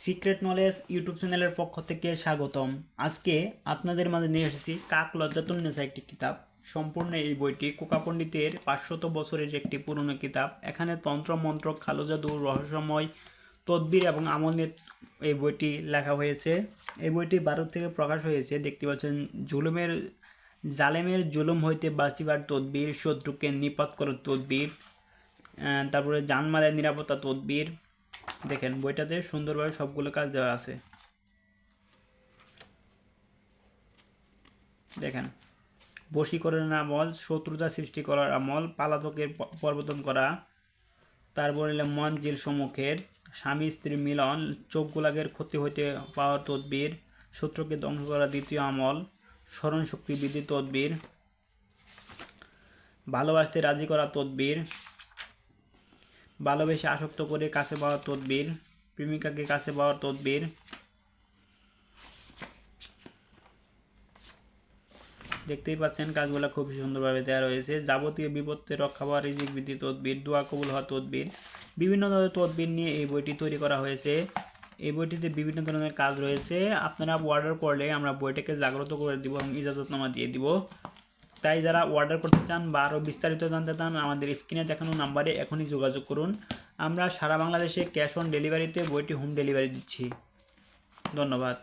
Secret knowledge YouTube চ্যানেলের পক্ষ থেকে স্বাগতম। আজকে আপনাদের মাঝে নিয়ে এসেছি কাক লজ্জাতুন্নেসা একটি কিতাব। সম্পূর্ণ এই বইটি কোকা পণ্ডিতের 500 বছরের একটি পুরনো কিতাব। এখানে তন্ত্র মন্ত্র, কালো জাদু, রহস্যময় তদবির এবং আমল নিয়ে এই বইটি লেখা হয়েছে। এই বইটি ভারত থেকে প্রকাশ হয়েছে। দেখতে পাচ্ছেন জালেমের জুলুম হইতে বাঁচিবার তদবির, শত্রুকে নিপাত করার তদবির, তারপরে জানমালের নিরাপত্তা তদবির। দেখেন বইটাতে সুন্দরভাবে সবগুলো কাজ দেওয়া আছে। দেখেন বশীকরণের আমল, শত্রুতা সৃষ্টি করার আমল, পালাতকের পরিবর্তন করা, তারপরে মঞ্জিল সম্মুখের, স্বামী স্ত্রীর মিলন, চোখ গোলাগের ক্ষতি হইতে পাওয়ার তদবির, শত্রুকে ধ্বংস করা দ্বিতীয় আমল, স্মরণ শক্তি বৃদ্ধি তদবির, ভালোবাসতে রাজি করা তদবির, ভালোবেসে আসক্ত করে কাছে পাওয়ার তদবির, প্রেমিকাকে কাছে পাওয়ার তদবির। দেখতেই পাচ্ছেন কাজগুলো খুব সুন্দরভাবে দেওয়া রয়েছে। যাবতীয় বিপত্তি রক্ষা পাওয়া, রিজিক বৃদ্ধি তদবির, দোয়া কবুল হওয়া তদবির, বিভিন্ন ধরনের তদবির নিয়ে এই বইটি তৈরি করা হয়েছে। এই বইটিতে বিভিন্ন ধরনের কাজ রয়েছে। আপনারা অর্ডার করলে আমরা বইটাকে জাগ্রত করে দিব এবং ইজাজতনামা দিয়ে দিব। তাই যারা অর্ডার করতে চান বা আরও বিস্তারিত জানতে চান আমাদের স্ক্রিনে দেখানো নাম্বারে এখনই যোগাযোগ করুন। আমরা সারা বাংলাদেশে ক্যাশ অন ডেলিভারিতে বইটি হোম ডেলিভারি দিচ্ছি। ধন্যবাদ।